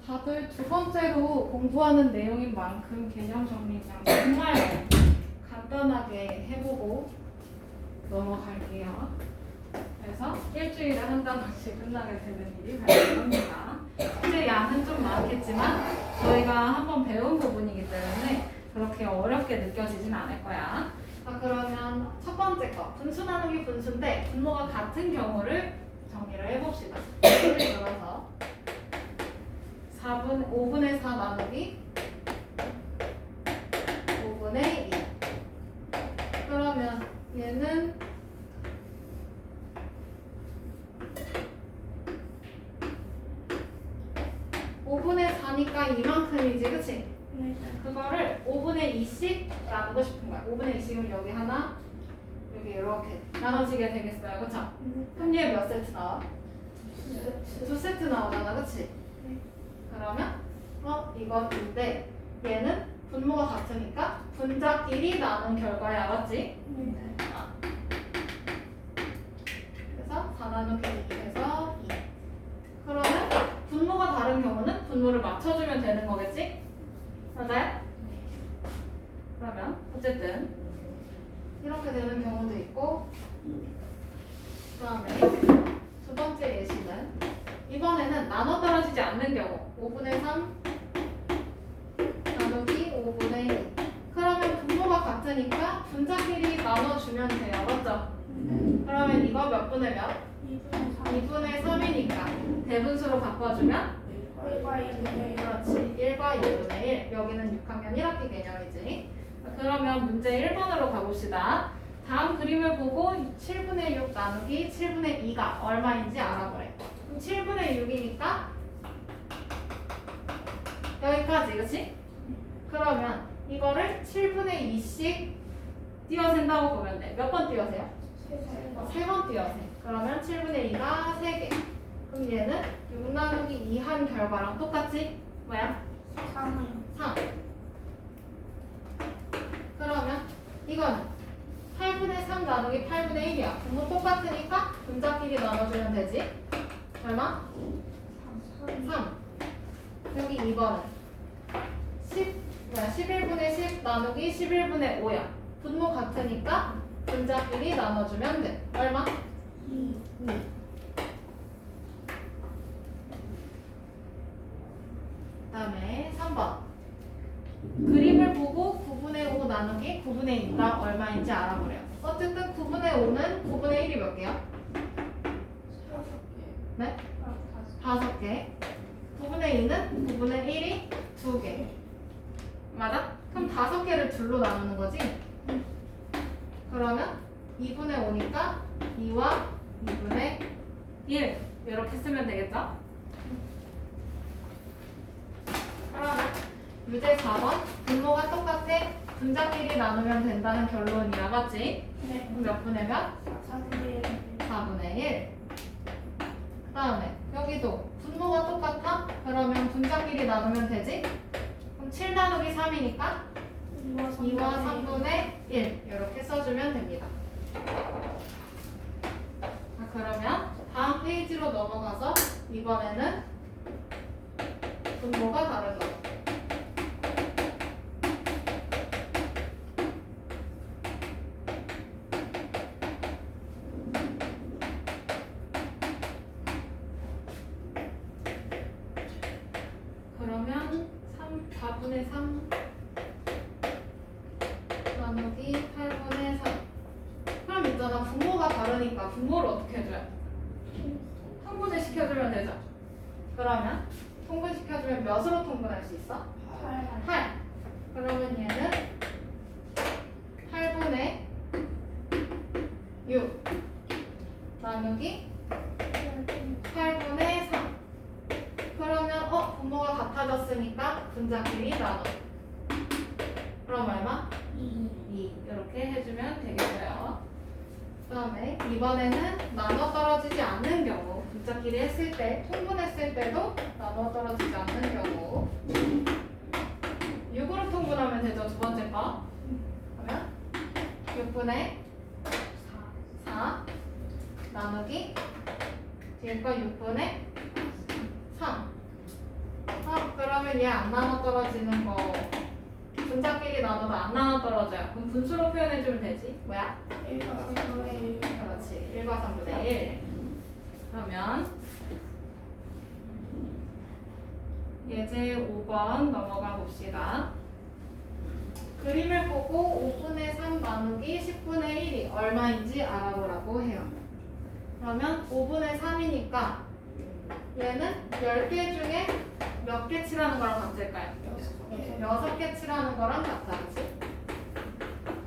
다들 두 번째로 공부하는 내용인 만큼 개념 정리 그냥 정말 간단하게 해보고 넘어갈게요. 그래서 일주일에 한 단원씩 끝나게 되는 일이 발생합니다. 실제 양은 좀 많겠지만 저희가 한번 배운 부분이기 때문에 그렇게 어렵게 느껴지진 않을 거야. 자, 그러면 첫 번째 거 분수 나누기 분수인데 분모가 같은 경우를 정리를 해봅시다. 예를 들어서 5분의 4 나누기 5분의 2. 그러면 얘는 5분의 4니까 이만큼이지, 그치? 네. 그거를 5분의 2씩 나누고 싶은 거야. 5분의 2씩은 여기 하나, 여기 이렇게 나눠지게 되겠어요, 그쵸? 그럼 얘 몇 세트 나와? 두 세트 나오잖아, 그치? 네. 그러면 이건데 얘는 분모가 같으니까 분자끼리 나눈 결과야, 맞지? 네. 그래서 4 나누기 2에서 2. 그러면 분모가 다른 경우는 분모를 맞춰주면 되는 거겠지? 맞아요? 그러면 어쨌든 이렇게 되는 경우도 있고, 그 다음에 두 번째 예시는 이번에는 나눠 떨어지지 않는 경우 5분의 3 나누기 5분의 2. 그러면 분모가 같으니까 분자끼리 나눠주면 돼요, 맞죠? 그러면 이거 몇 분의 몇? 2분의 3이니까 대분수로 바꿔주면 그렇지, 1과 2분의 1. 여기는 6학년 1학기 개념이지. 그러면 문제 1번으로 가봅시다. 다음 그림을 보고 7분의 6 나누기 7분의 2가 얼마인지 알아보래. 그럼 7분의 6이니까 여기까지, 그치? 그러면 이거를 7분의 2씩 띄어센다고 보면 돼. 몇 번 띄어세요? 3번 띄어세. 그러면 7분의 2가 3개. 그럼 얘는 6 나누기 2 한 결과랑 똑같지? 뭐야? 3. 그러면 이거는 8분의 3 나누기 8분의 1이야. 분모 똑같으니까 분자끼리 나눠주면 되지? 얼마? 3. 여기 2번은 11분의 10 나누기 11분의 5야. 분모 같으니까 분자끼리 나눠주면 돼. 얼마? 2. 다음에 3번. 그림을 보고 9분의 5 나누기 9분의 2가 얼마인지 알아보래요. 어쨌든 9분의 5는 9분의 1이 몇 개야? 6개. 네? 5개. 9분의 2는 9분의 1이 2개. 맞아? 그럼 5개를 둘로 나누는 거지? 그러면 2분의 5니까 2와 2분의 1 이렇게 쓰면 되겠죠? 그러면 유제 4번 분모가 똑같아 분자끼리 나누면 된다는 결론이야, 맞지? 네. 그럼 몇 분의 몇? 4분의 4분의 1. 그 다음에 여기도 분모가 똑같아? 그러면 분자끼리 나누면 되지? 그럼 7 나누기 3이니까 2와 3분의 1 이렇게 써주면 됩니다. 자, 그러면 다음 페이지로 넘어가서 이번에는 분모가 다른 거. 그러면 4분의 3 나누기 8분의 3. 그럼 있잖아, 분모가 다르니까 분모를 어떻게 해줘요? 통분을 시켜주면 되죠. 그러면 통분시켜주면 몇으로 통분할 수 있어? 8. 그러면 얘는 8분의 6 나누기 8분의 3. 그러면 분모가 같아졌으니까 분자끼리 나눠. 그럼 얼마? 2. 이렇게 해주면 되겠어요. 그 다음에 이번에는 나눠 떨어지지 않는 경우, 분자끼리 했을 때, 통분했을 때도 나눠 떨어지지 않는 경우 6으로 통분하면 되죠, 두 번째 거. 그러면 6분의 4 나누기 뒤에 거 6분의 3. 그러면 얘 안 나눠 떨어지는 거 분자끼리 나눠도 안 나눠 떨어져요. 그럼 분수로 표현해주면 되지. 뭐야? 1과 3분의 1. 그렇지. 1과 3분의 1. 그러면 예제 5번 넘어가 봅시다. 그림을 보고 5분의 3 나누기 10분의 1이 얼마인지 알아보라고 해요. 그러면 5분의 3이니까 얘는 10개 중에 몇 개 칠하는 거랑 같을까요? 6개 칠하는 거랑 같다. 그치?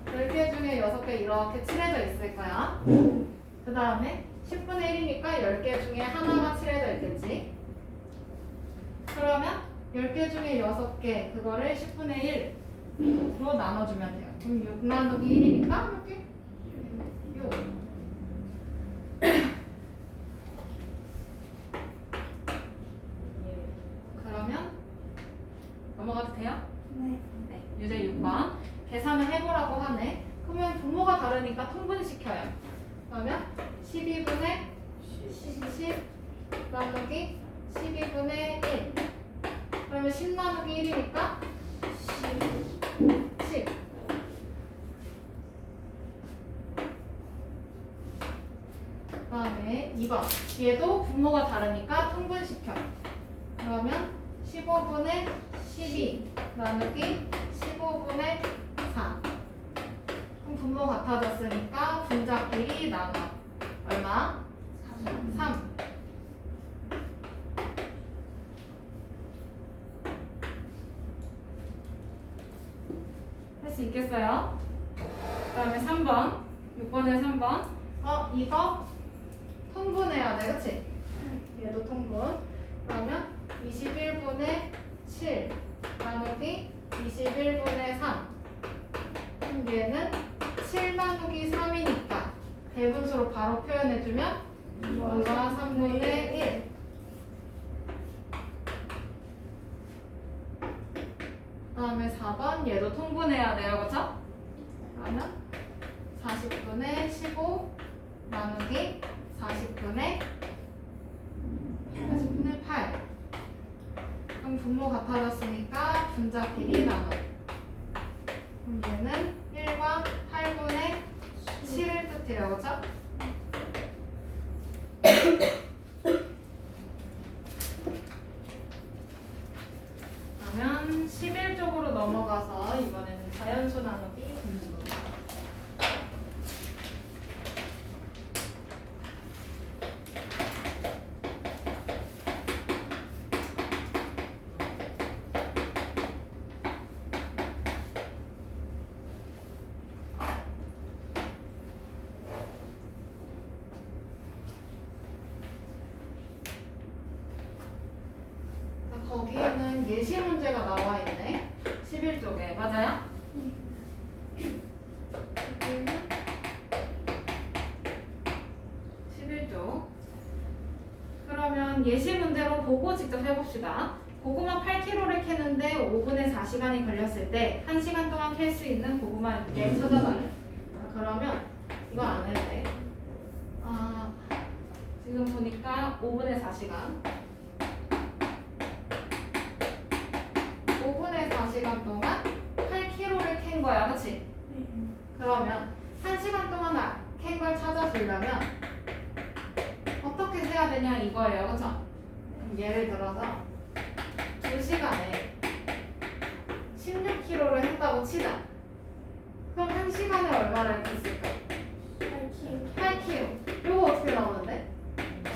10개 중에 6개 이렇게 칠해져 있을 거야. 그 다음에 10분의 1이니까 10개 중에 하나가 칠해져 있겠지. 그러면 10개 중에 6개 그거를 10분의 1로 나눠주면 돼요. 그럼 6 나누기 1이니까 몇 개? 6. 그러면 넘어가도 돼요? 네. 네. 유제 6번 계산을 해보라고 하네. 그러면 분모가 다르니까 통분시켜요. 그러면 12분의 10 나누기 12분의 1. 그러면 10 나누기 1이니까 10. 그 다음에 2번. 얘도 분모가 다르니까 통분시켜. 그러면 15분의 12 나누기 15분의 4. 그럼 분모 같아졌으니까 분자끼리 나눠. 얼마? 3. 할 수 있겠어요? 그 다음에 3번. 6번에 3번. 이거 통분해야 돼. 그치? 얘도 통분. 그러면 21분의 7 나누기 21분의 3. 그럼 얘는 7 나누기 3이니까 대분수로 바로 표현해주면 2와 3분의 1. 그 다음에 4번 얘도 통분해야 돼요. 그쵸? 그러면 40분의 15 나누기 40분의 8. 그럼 분모 같아졌으니까 분자끼리 나눠. 그럼 얘는 1과 8분의 7을 뜻해요. 그쵸? 그러면 11쪽으로 넘어가서 이번에는 자연수 나누기 분수. 거기에는 예시 문제가 나와 있네. 11쪽에. 맞아요? 여기는 11쪽. 그러면 예시 문제로 보고 직접 해봅시다. 고구마 8kg를 캐는데 5분의 4시간이 걸렸을 때 1시간 동안 캘 수 있는 고구마 를 찾아달래. 그러면 이건 안 해도 돼. 지금 보니까 5분의 4시간. 5분의 4시간 동안 8kg를 캔 거야. 그치? 그러면 1시간 동안 캔 걸 찾아주려면 어떻게 해야 되냐 이거예요. 그쵸? 그럼 예를 들어서 2시간에 16kg를 했다고 치자. 그럼 1시간에 얼마를 했을까? 8kg. 이거 어떻게 나오는데?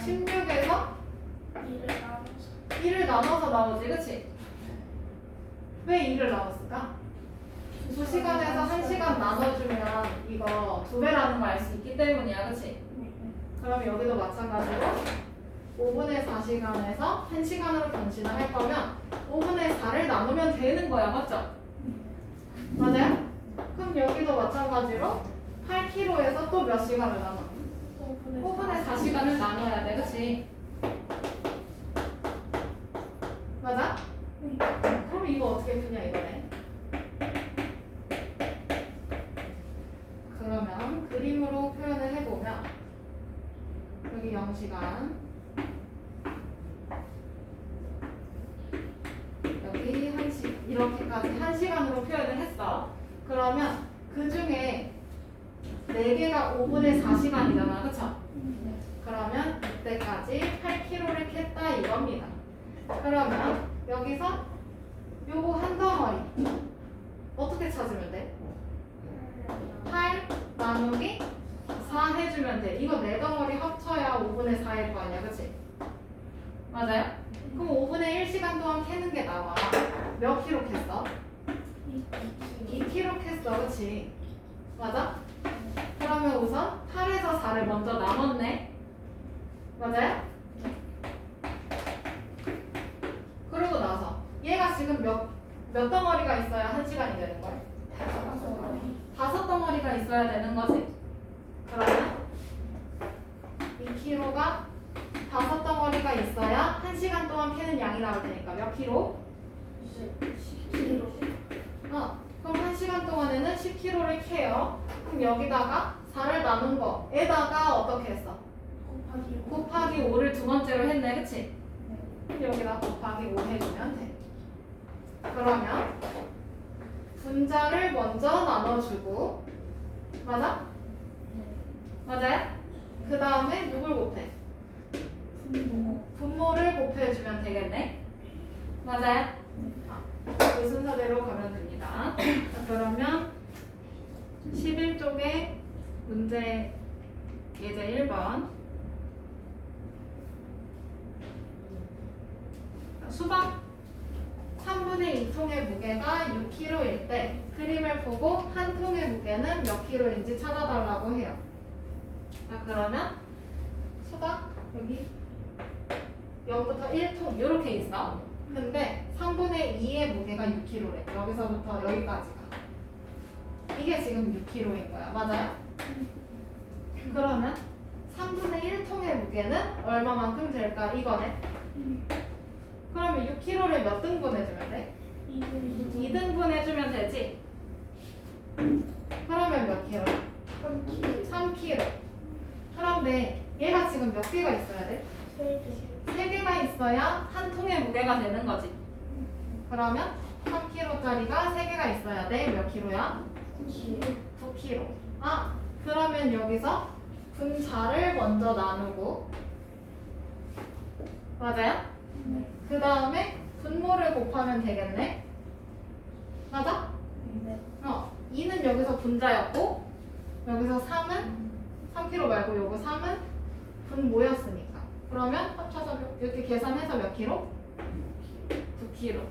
16에서 1을 나눠서 나오지. 그치? 왜 2를 나눴을까? 2시간에서 1시간 나눠주면 이거 2배라는 걸 알 수 있기 때문이야. 그치? 그럼 여기도 마찬가지로 5분의 4시간에서 1시간으로 변신을 할 거면 5분의 4를 나누면 되는 거야. 맞죠? 맞아요? 그럼 여기도 마찬가지로 8kg에서 또 몇 시간을 나눠? 5분의 4시간을 나눠야 돼. 그치? 맞아? 그럼 이거 어떻게 푸냐 이거네. 그러면 그림으로 표현을 해보면 여기 0시간 여기 이렇게까지 1시간으로 표현을 했어. 그러면 그 중에 4개가 5분의 4시간이잖아. 그쵸? 그러면 이때까지 8kg를 캤다 이겁니다. 그러면 여기서 요거 한 덩어리 어떻게 찾으면 돼? 8 나누기 4 해주면 돼. 이거 4덩어리 합쳐야 5분의 4일 거 아니야. 그치? 맞아요? 그럼 5분의 1시간 동안 캐는 게 나와. 몇 킬로 캤어? 2kg 캤어. 그치? 맞아? 그러면 우선 8에서 4를 먼저 나눴네. 맞아요? 그러고 나서 얘가 지금 몇 덩어리가 있어야 1시간이 되는 거야? 5덩어리가 있어야 되는 거지. 그러면 2kg가 5덩어리가 있어야 1시간 동안 캐는 양이 나올 테니까 몇 킬로? 10kg. 그럼 1시간 동안에는 10kg를 캐요. 그럼 여기다가 4를 나눈 거에다가 어떻게 했어? 곱하기 5를 두 번째로 했네. 그치? 그럼 여기다 곱하기 5 해주면 돼. 그러면 분자를 먼저 나눠주고 맞아? 맞아요? 그 다음에 누굴 곱해? 분모를 곱해주면 되겠네. 맞아요? 그 순서대로 가면 됩니다. 자, 그러면 11쪽에 문제 예제 1번 수박 3분의 2통의 무게가 6kg일 때 그림을 보고 한 통의 무게는 몇 킬로인지 찾아달라고 해요. 자, 그러면 수박 여기 0부터 1통 이렇게 있어. 근데 3분의 2의 무게가 6kg래. 여기서부터 여기까지가. 이게 지금 6kg인 거야. 맞아요? 그러면 3분의 1통의 무게는 얼마만큼 될까? 이거네. 그러면 6kg를 몇 등분 해주면 돼? 2등분 해주면 되지? 그러면 몇 킬로? 3kg. 그런데 얘가 지금 몇 개가 있어야 돼? 3개가 있어야 한 통의 무게가 되는 거지. 그러면 3kg짜리가 3개가 있어야 돼. 몇 킬로야? 9kg. 그러면 여기서 분자를 먼저 나누고 맞아요? 그 다음에 분모를 곱하면 되겠네. 맞아? 2는 여기서 분자였고 여기서 3은 3kg 말고 요거 3은 분모였으니까 그러면 합쳐서 이렇게 계산해서 몇 킬로? 9kg.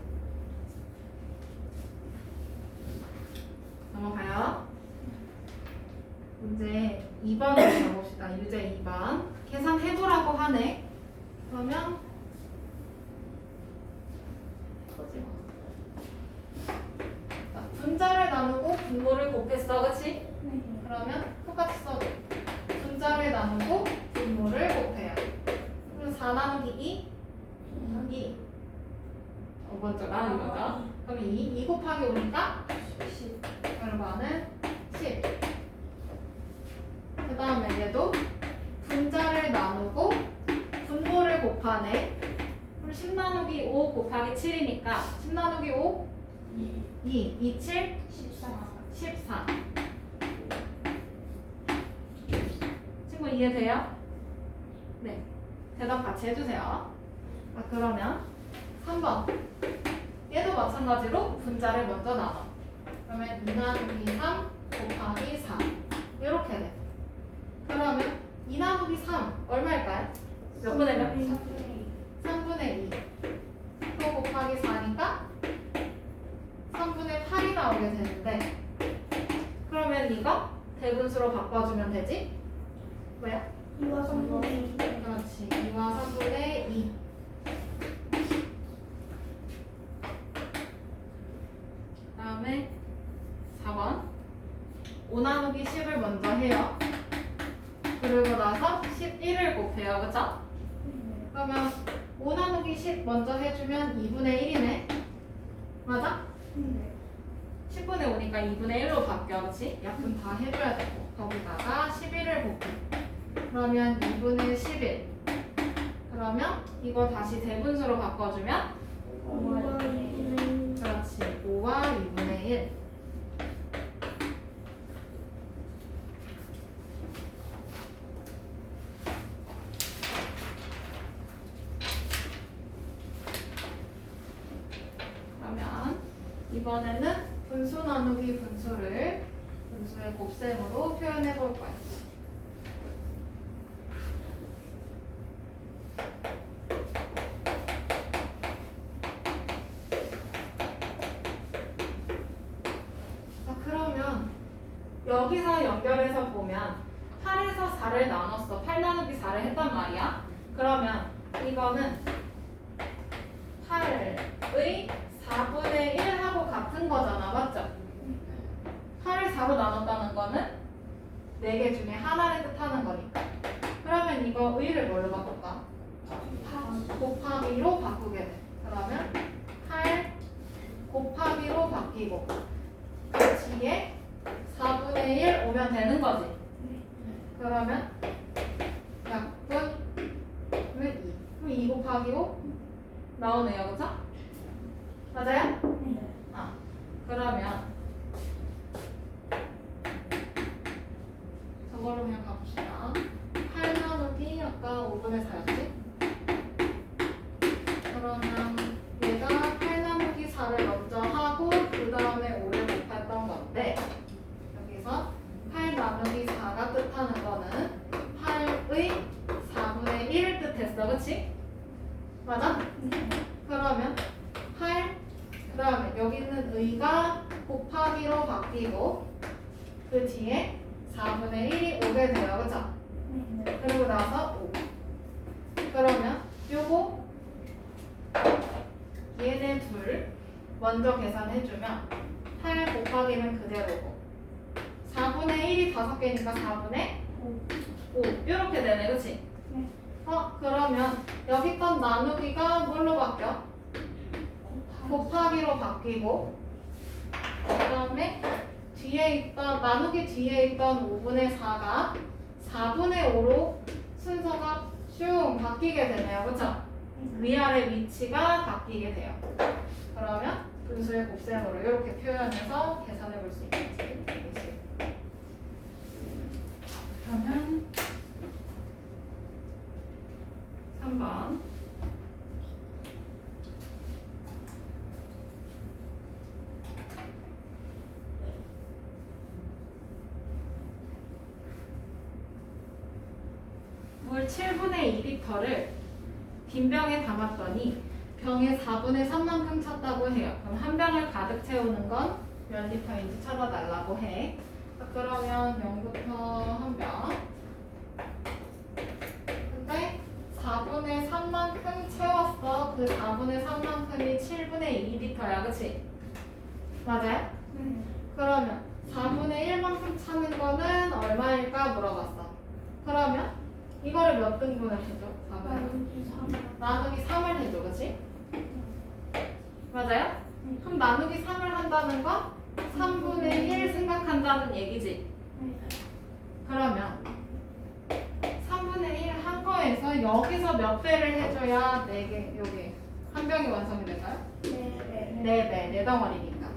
넘어가요. 문제 2번으로 가봅시다. 유제 2번 계산해보라고 하네. 그러면 분자를 나누고 분모를 곱했어. 그치? 그러면 똑같이 써줘. 분자를 나누고 분모를 곱해요. 그럼 4 나누기 2? 2. 먼저 나누는 거죠. 그럼 2 곱하기 5니까 10. 결과는 10. 그 다음에 얘도 분자를 나누고 분모를 곱하네. 그럼 10 나누기 5 곱하기 7이니까 10 나누기 5? 2. 2, 7? 14. 친구 이해돼요? 네. 대답 같이 해주세요. 그러면 3번. 얘도 마찬가지로 분자를 먼저 나눠. 그러면 2 나누기 3 곱하기 4. 이렇게 돼. 그러면 2 나누기 3 얼마일까요? 몇 분의 몇? 3분의 2. 또 곱하기 4니까 3분의 8이 나오게 되는데 그러면 이거 대분수로 바꿔주면 되지? 뭐야? 2와 3분의 2. 그렇지. 2와 3분의 2. 다음에 4번 5 나누기 10을 먼저 해요. 그리고 나서 11을 곱해요. 그쵸? 그러면 5 나누기 10 먼저 해주면 2분의 1이네. 맞아? 10분의 5니까 2분의 1로 바뀌어. 그치? 약분 다 해줘야 되고 거기다가 11을 곱해. 그러면 2분의 11. 그러면 이거 다시 대분수로 바꿔주면 그렇지. 이번에는 분수 나누기 분수를 분수의 곱셈으로 표현해 볼 거야. 자, 그러면 여기서 연결해서 보면 8에서 4를 나눴어. 8 나누기 4를 했단 말이야. 그러면 이거는 8의 4분의 1하고 같은 거잖아. 맞죠? 8을 4로 나눴다는 거는 4개 중에 하나를 뜻하는 거니까. 그러면 이거 의를 뭘로 바꿀까? 곱하기로 바꾸게 돼. 그러면 8 곱하기로 바뀌고 그 뒤에 4분의 1 오면 되는 거지. 그러면 약분 2. 그럼 2 곱하기 5 나오네요. 그죠? 맞아요? 아, 그러면 저걸로 그냥 가봅시다. 8 나누기 아까 5분의 4였지? 그러면 얘가 8 나누기 4를 먼저 하고 그 다음에 5를 곱했던 건데 여기서 8 나누기 4가 뜻하는 거는 8의 4분의 1을 뜻했어. 그치? 맞아? 그러면 8 그 다음에 여기 있는 의가 곱하기로 바뀌고 그 뒤에 4분의 1이 오게 돼요. 그쵸? 그리고 나서 5. 그러면 요거 얘네 둘 먼저 계산해주면 8 곱하기는 그대로고 4분의 1이 5개니까 4분의 5 이렇게 되네. 그치? 그러면 여기 건 나누기가 뭘로 바뀌어? 곱하기로 바뀌고 그 다음에 뒤에 있던 나누기 뒤에 있던 5분의 4가 4분의 5로 순서가 슝 바뀌게 되네요. 그쵸? 위아래 위치가 바뀌게 돼요. 그러면 분수의 곱셈으로 이렇게 표현해서 계산해 볼 수 있겠지. 그러면 3번 물 7분의 2리터를 빈 병에 담았더니 병에 4분의 3만큼 찼다고 해요. 그럼 한 병을 가득 채우는 건 몇 리터인지 찾아달라고 해. 그러면 0부터 한 병. 근데 4분의 3만큼 채웠어. 그 4분의 3만큼이 7분의 2리터야. 그치? 맞아요? 그러면 4분의 1만큼 차는 거는 얼마일까 물어봤어. 그러면 이거를 몇 등분을 해줘? 4분의 나누기 3을 해줘. 그치? 맞아요? 그럼 나누기 3을 한다는 건 3분의 1 생각한다는 얘기지? 그러면 3분의 1 한 거에서 여기서 몇 배를 해줘야 4개, 여기 한 병이 완성이 될까요? 4배, 4덩어리니까.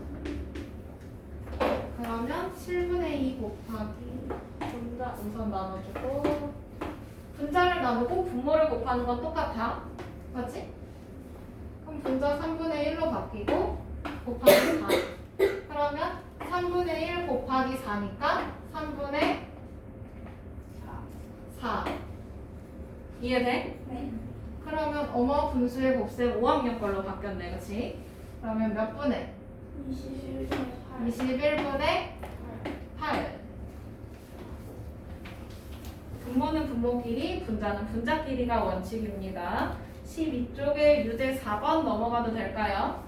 그러면 7분의 2 곱하기 분자 우선 나눠주고 분자를 나누고 분모를 곱하는 건 똑같아. 맞지? 그럼 분자 3분의 1로 바뀌고 곱하기 4. 그러면 3분의 1 곱하기 4니까 3분의 4. 이해돼? 그러면 어머 분수의 곱셈 5학년 걸로 바뀌었네. 그치? 그러면 몇 분의? 21분의 8. 분모는 분모끼리, 분자는 분자끼리가 원칙입니다. 12쪽에 유제 4번 넘어가도 될까요?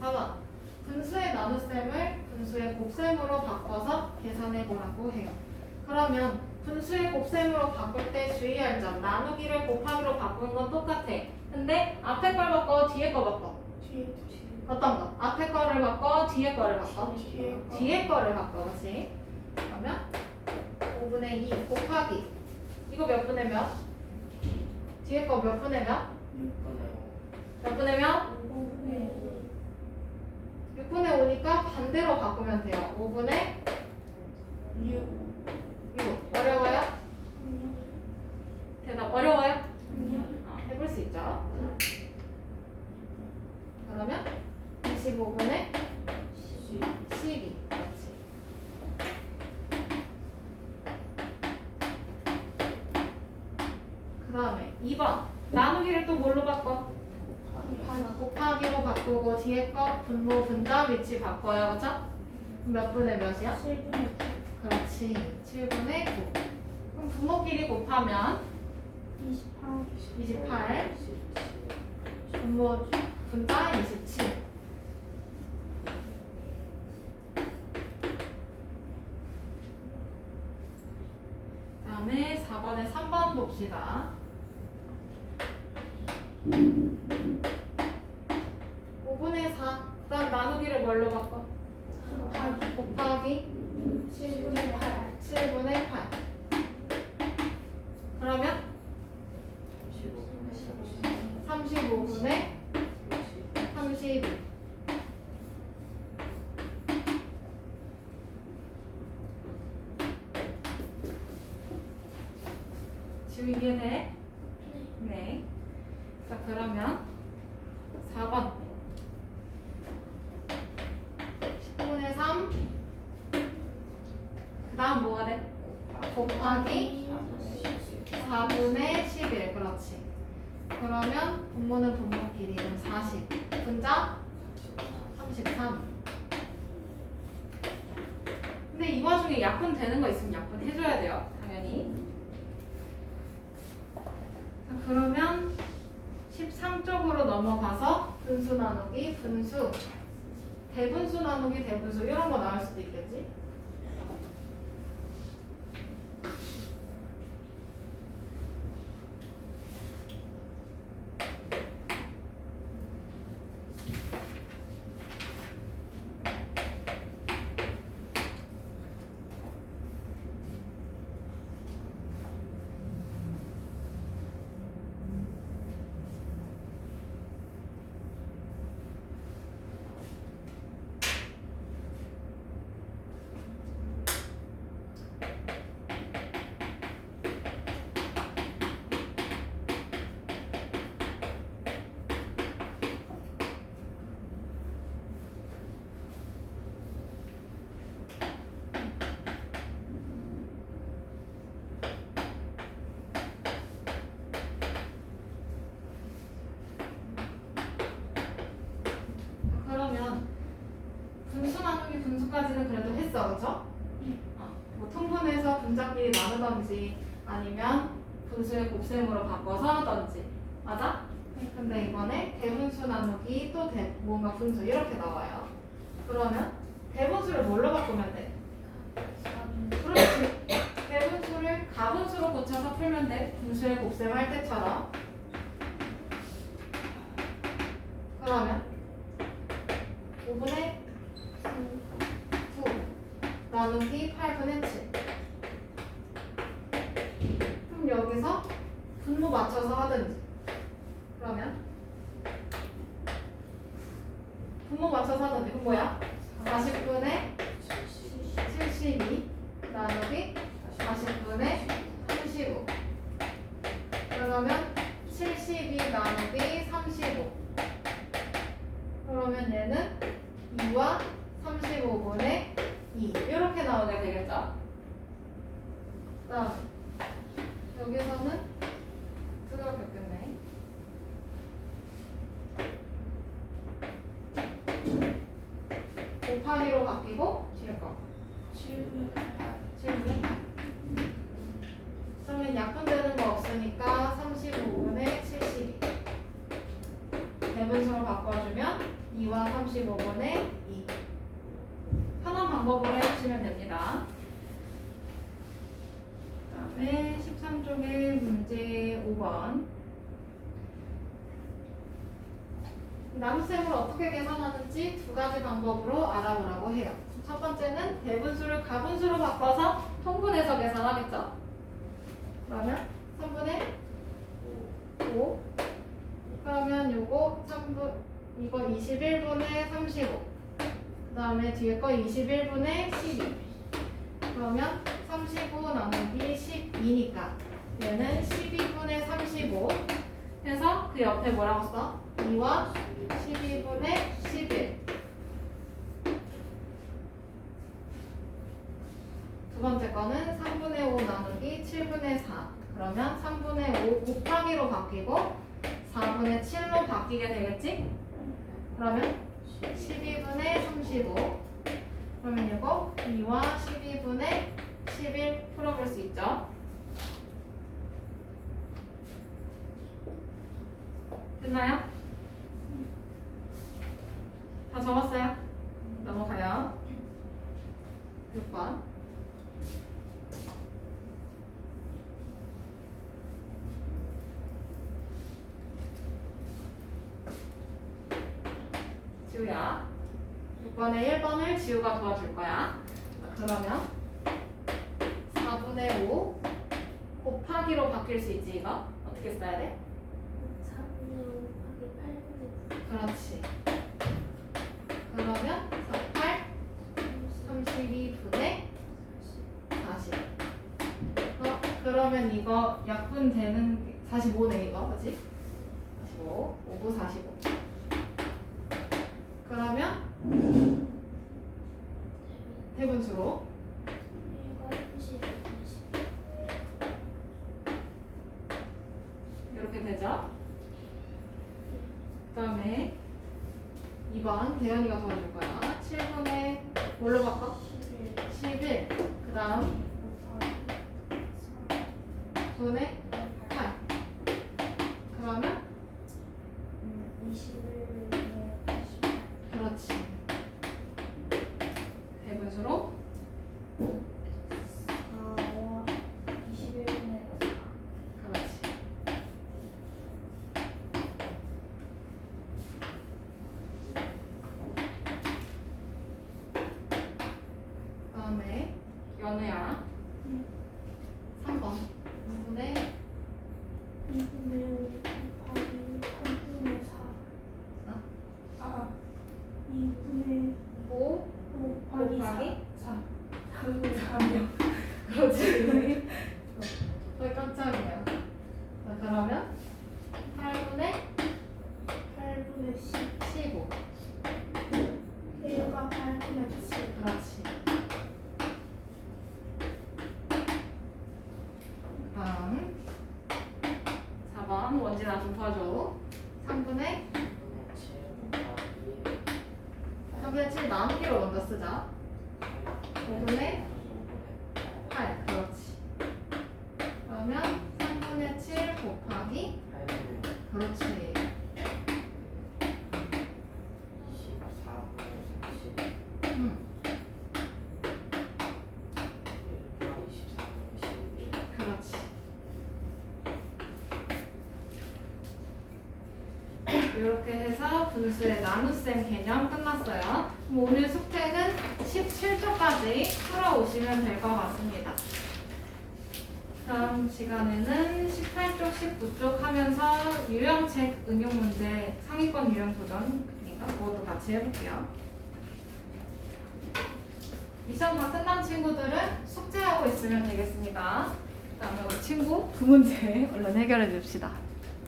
4번. 분수의 나눗셈을 분수의 곱셈으로 바꿔서 계산해 보라고 해요. 그러면 분수의 곱셈으로 바꿀 때 주의할 점. 나누기를 곱하기로 바꾸는 건 똑같아. 근데 앞에 걸 바꿔, 뒤에 거 바꿔. 어떤 거? 앞에 거를 바꿔, 뒤에 거를 바꿔? 뒤에 거를 바꿔. 그렇지? 그러면 5분의 2 곱하기 이거 몇 분의 몇? 뒤에 거 몇 분의 몇? 몇 분의 몇? 6분의 5니까 반대로 바꾸면 돼요. 5분의 6. 어려워요? 대답 어려워요? 그 다음에 2번 나누기를 또 뭘로 바꿔? 곱하기로 바꾸고 뒤에 거 분모 분자 위치 바꿔요. 그쵸? 몇 분의 몇이야? 7분의 그렇지 7분의 9. 그럼 분모끼리 곱하면 28. 28 분모 분자 27. 다음에 4번에 3번 봅시다. 5분의 4. 그다음 나누기를 뭘로 바꿔? 곱하기 7분의 8. 7분의 8. 그러면 35분의 32. 지금 이해돼? 네. 자, 그러면 4번 10분의 3. 그 다음 뭐가 돼? 곱하기 4분의 11. 그렇지. 그러면 분모는 분모끼리 그럼 40. 분자 33. 근데 이 와중에 약분 되는 거 있으면 약분 해줘야 돼요. 당연히. 자, 그러면 13쪽으로 넘어가서 분수 나누기, 분수, 대분수 나누기, 대분수 이런 거 나올 수도 있겠지? 그러면 분수 나누기 분수까지는 그래도 했어, 그쵸? 뭐 통분해서 분자끼리 나누던지 아니면 분수의 곱셈으로 바꿔서 하던지 맞아? 근데 이번에 대분수 나누기 또 뭔가 분수 이렇게 나와요. 그러면 대분수를 뭘로 바꾸면 돼? 그렇지. 대분수를 가분수로 고쳐서 풀면 돼. 분수의 곱셈 할 때처럼. 그러면 5분의 9 나누기 8분의 7. 그럼 여기서 분모 맞춰서 하든지. 그러면 분모 맞춰서 하든지. 그럼 뭐야? 40분의 72 나누기 40분의 35. 그러면 72 나누기 35. 그러면 얘는 2와 35분의 2 이렇게 나오게 되겠죠? 그다음 여기서는 수가 바뀌었네. 곱하기로 바뀌고 뒤에 거 7분의 8. 그러면 약분되는 거 없으니까 35분의 72. 대분수로 바꿔주면 2와 35분의 2. 편한 방법으로 해주시면 됩니다. 그 다음에 13쪽의 문제 5번. 나눗셈을 어떻게 계산하는지 두 가지 방법으로 알아보라고 해요. 첫 번째는 대분수를 가분수로 바꿔서 통분해서 계산하겠죠. 그러면 3분의 5. 그러면 요거 3분, 이거 21분의 35. 그 다음에 뒤에 거 21분의 12. 그러면 35 나누기 12니까 얘는 12분의 35 해서 그 옆에 뭐라고 써? 2와 12분의 11. 두 번째 거는 3분의 5 나누기 7분의 4. 그러면 3분의 5 곱하기로 바뀌고 4분의 7로 바뀌게 되겠지? 그러면 12분의 35. 그러면 이거 2와 12분의 11 풀어볼 수 있죠? 됐나요? 다 적었어요? 넘어가요. 6번. 지우야. 6번에 1번을 지우가 도와줄 거야. 그러면 4분의 5 곱하기로 바뀔 수 있지, 이거? 어떻게 써야 돼? 4분의 5 곱하기 8분의 9. 그렇지. 그러면 48, 32분의 40. 그러면 이거 약분되는 45네, 이거. 그치? 45, 5구 45. 그러면 대분수로 1과 30, 이렇게 되죠. 그 다음에 2번 대현이가 도와줄 거야. 7분의 뭘로 바꿔? 11. 그 다음 분의 8. 그러면 21분의 80. 그렇지. 대분수로 4와 21분의 4. 그렇지. 그다음에 연우야. 3번. 분의 2분의 5 곱하기 3분의 4. 아, 2분의 5 곱하기 곱하기 4. 3분의 4요. 그렇지. 왜 깜짝이야. 자, 그러면 8분의 8분의 10. 15. 1과 8분의 7. 그렇지. 다음 4번 원진아 좀 도와줘. 3분의 7 나누기로 먼저 쓰자. 5분의 8. 그렇지. 그러면 3분의 7 곱하기 그렇지. 그렇지. 이렇게 해서 분수의 나눗셈 개념 끝났어요. 그럼 오늘 숙제는 17쪽까지 풀어오시면 될 것 같습니다. 다음 시간에는 18쪽, 19쪽 하면서 유형책 응용 문제 상위권 유형 도전이니까 그것도 같이 해볼게요. 미션 다 끝난 친구들은 숙제하고 있으면 되겠습니다. 그다음에 우리 친구 그 문제 얼른 해결해 줍시다.